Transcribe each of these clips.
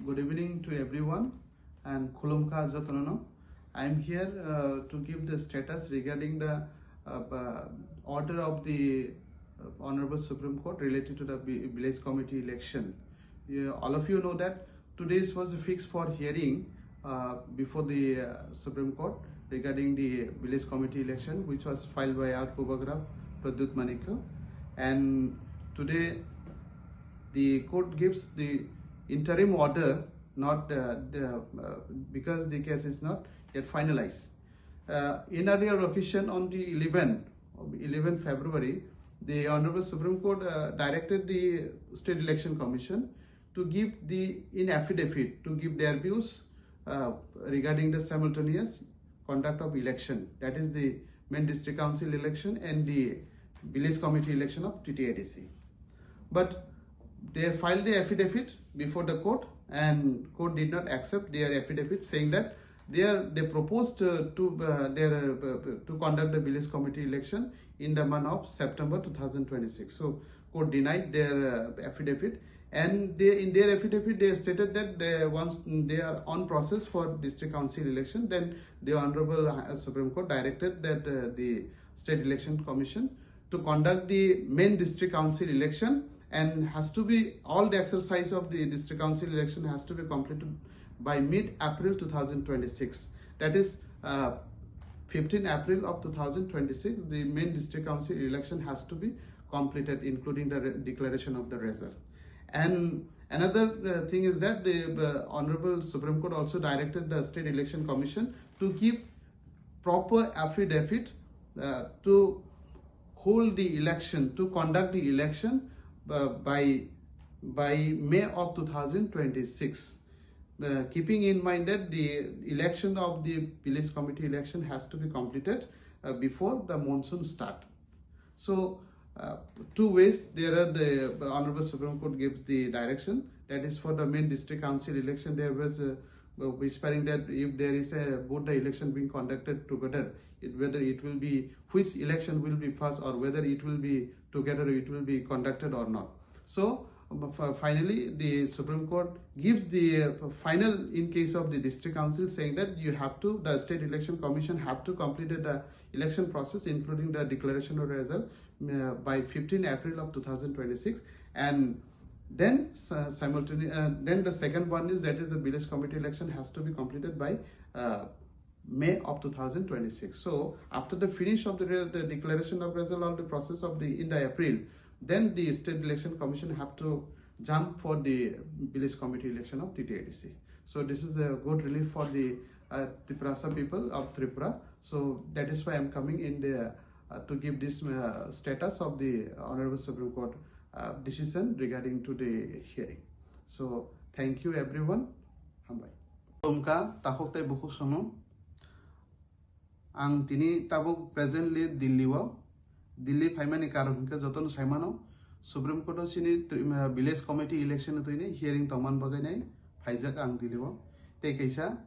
Good evening to everyone and Khulumka Jatonono. I am here to give the status regarding the order of the Honorable Supreme Court related to the village committee election. All of you know that today was fixed for hearing before the Supreme Court regarding the village committee election, which was filed by our Pubagraf Pradyut Manikya. And today the court gives the interim order, not because the case is not yet finalized. In earlier occasion on the 11 February, the Honorable Supreme Court directed the State Election Commission to give in affidavit to give their views regarding the simultaneous conduct of election, that is the main district council election and the village committee election of TTIDC. But they filed the affidavit before the court, and court did not accept their affidavit, saying that they proposed to conduct the village committee election in the month of September 2026. So court denied their affidavit, and in their affidavit they stated that once they are on process for district council election, then the Honorable Supreme Court directed that the State Election Commission to conduct the main district council election, and has to be all the exercise of the district council election has to be completed by mid-April 2026. That is 15 April of 2026. The main district council election has to be completed, including the declaration of the result. And another thing is that the Honorable Supreme Court also directed the State Election Commission to give proper affidavit to hold the election, to conduct the election by May of 2026, keeping in mind that the election of the village committee election has to be completed before the monsoon start. So two ways there are the Honorable Supreme Court gives the direction, that is for the main district council election. There was whispering that if there is both the election being conducted together, whether it will be, which election will be first, or whether it will be together, it will be conducted or not. So finally the Supreme Court gives the final in case of the district council, saying that the State Election Commission have to complete the election process, including the declaration of result by 15 April of 2026. And then then the second one is, that is the village committee election has to be completed by May of 2026. So after the finish of the declaration of result or the process of in the April, then the State Election Commission have to jump for the village committee election of TTIDC. So this is a good relief for the Tripura people of Tripura. So that is why I am coming in to give this status of the Honorable Supreme Court decision regarding to the hearing. So thank you everyone. Hambai. Omka takok tay buku sono. Ang tini tabuk presently Delhi faimani karon ke joton saimano Supreme Court sini village committee election toine hearing taman bagai nai faijak ang diliwo te kaisa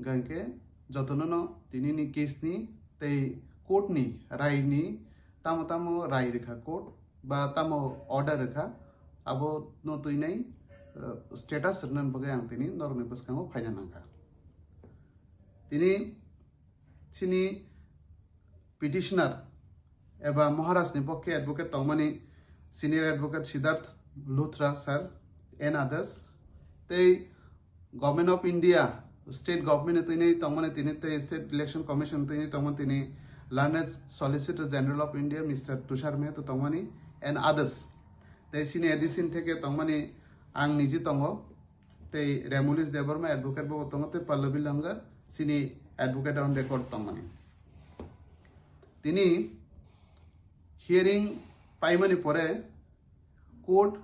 gangke jotonono tini ni case ni te court ni rai ni tamo rai rekha court ba tamo order rekha abo no toinai status rnan bagai ang tini norme paskango faina nangka tini sini petitioner eba Maharashtra ni pokke advocate Tomani, senior advocate Siddharth Luthra sir and others. They government of India, state government tini Tomani tini State Election Commission tini Tomani tini learned Solicitor General of India Mr. Tushar Mehta Tomani and others. They sini addition theke Tomani ang niji tongo they Remulis Debarma advocate bo tongo te Pallavi Langar sini advocate on record Tomani. Tini hearing paimani pore court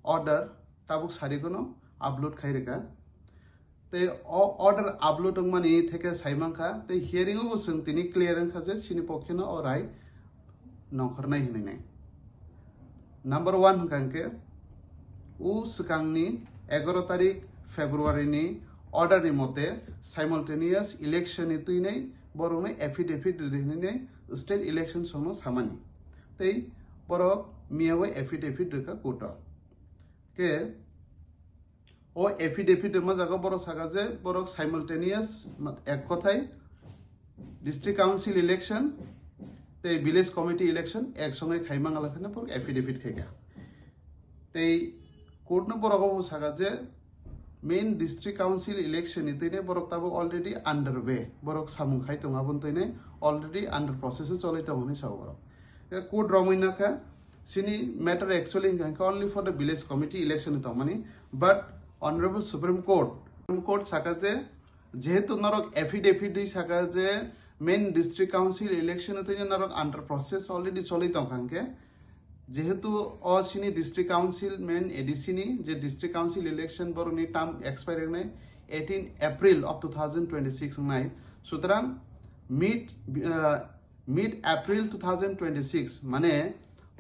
order tabuk sarikono upload khaireka te order upload mani theke saimangkha te hearing o sung tini clear ang khaje sini pokheno orai nongkhornai hinai number 1 kangke u sukangni 11 tarik February ni order ni mote simultaneous election ituinai borone affidavit rinai state election sono samani tei boro miawe affidavit reka kota ke O affidavit মা জায়গা বড় সাকা যে বড় simultaneous এক কথায় district council election তে village committee election একসঙ্গে খাইমাং আলাখানে পর এফিডেভিট খাইগা তেই কোর্ট ন বড় হবো সাকা যে মেইন ডিস্ট্রিক্ট কাউন্সিল ইলেকশন ইতেনে বড় তাবো অলরেডি আন্ডার ওয়ে বড় সামুং খাই তো আবন তইনে অলরেডি আন্ডার প্রসেসে চলাইতে হনি সাও বড় কোর্ট রমইনাখা সিনি matter actually only for the village committee election তো মানে বাট অনারেবল সুপ্রিম কোর্ট সাকা যে যেহেতু নরক এফিডেভিট দি সাকা যে মেইন ডিস্ট্রিক্ট কাউন্সিল ইলেকশন তইনে নরক আন্ডার প্রসেস অলরেডি চলিত খানকে যেহেতু অসিনি ডিস্ট্রিক্ট কাউন্সিল মেন এডিসিনি যে ডিস্ট্রিক্ট কাউন্সিল ইলেকশন বরনি টার্ম এক্সপায়ার নাই 18 এপ্রিল অফ 2026 নাই সুতরাং মিড এপ্রিল 2026 মানে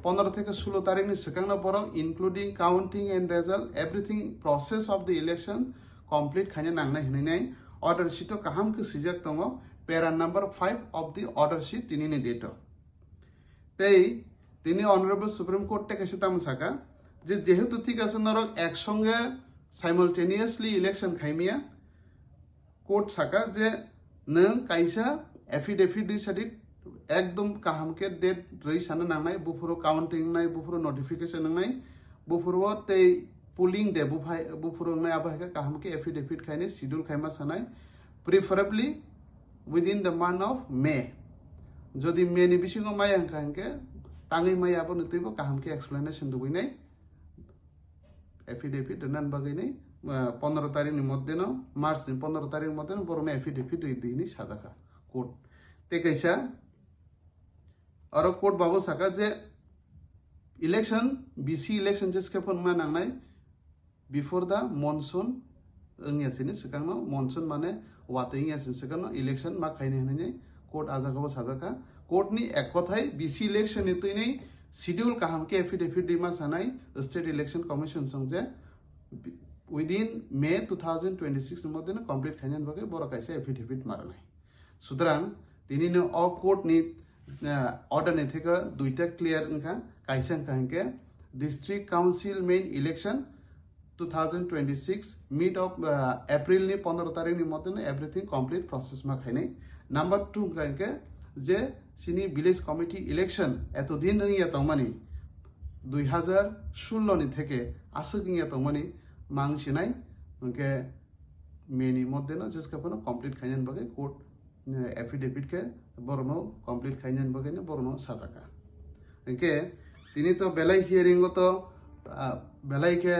15 থেকে 16 তারিখ নি সেকাংনা বড় including counting and result everything process of the election complete খাইনে নাংনাই হিনাই অর্ডার শিট কাহাম কে সিজাক দङ para number 5 of the order sheet তিনিনি ডেট তেই তিনি অনারেবল সুপ্রিম কোর্ট থেকে এসে তাম সাকা যে যেহেতু ঠিক আছে নরক একসঙ্গে সাইমালটেনিয়াসলি ইলেকশন খাইমিয়া কোর্ট সাকা যে নং কাইসা এফিডেভিট দি সাদি একদম কাহামকে ডেট রই সানা নাंनाय বুফুরো কাউন্টিং নাই বুফুরো নোটিফিকেশন নাই বুফুরো তেই পুলিং দে বুফুরো নাই আবাহকে কাহামকে এফিডেভিট খাইনে শিডিউল খাইমা সানাय preferably within the month of May যদি মে नि बिसिङाव माय हांखांके ताङै माय आबो नतैबो काहामके एक्सप्लेनेशन दुबैनाय एफिडेविट दोननान बागैनाय 15 तारिख नि मध्य न मार्च नि 15 तारिख मध्य न बरने एफिडेविट दिनि साजाखा कोर्ट ते कैसा और कोर्ट बाबू साका जे इलेक्शन बीसी इलेक्शन जेसके फनमा नांनाय बिफोर द मॉनसून इंगियासिनि सिगांनो मॉनसून माने वाते इंगियासिनि सिगांनो इलेक्शन मा खायने हने कोर्ट आजागाबो साजाखा कोर्ट नि एक कथाय बीसी इलेक्शन नि तैनै शिड्यूल काहामके एफिडेविट दिमा सानाय state election commission Sanjay within मे 2026 नि मध्य कमप्लीट खायनान बागै बरो कायसे एफिडेविट मारनाय सुतरां तिनिनो अ कोर्ट नि ऑर्डर नि थेका दुइटा क्लियर इनका कायसे काहके district council main election 2026 mid of April नि 15 तारिख नि मध्य एवरीथिंग कमप्लीट प्रोसेस मा खायनाय नंबर 2 काहके जे सिनी विलेज कमिटी इलेक्शन एतदिन निया तमानि 2016 नि थेके आसगिया तमानि मांगसिनाय उनके मेनि मध्य न जेसकापनो कमप्लीट खायनान बागै कोर्ट एफिडेविट के बरनो कमप्लीट खायनान बागै न बरनो साजाका इनके तिनि तो बेलाय हियरिंग तो बेलाय के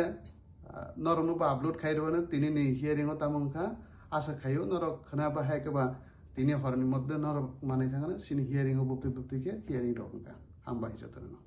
नरनो बा अपलोड खायरवानो तिनि नि हियरिंग तामंखा आशा खायो नर खना बाहाय के बा तिनि हरनि मध्य नर माने थांगानो सिनि हियरिंग बुप्ति के हियरिंग रखा हामबाय जतनो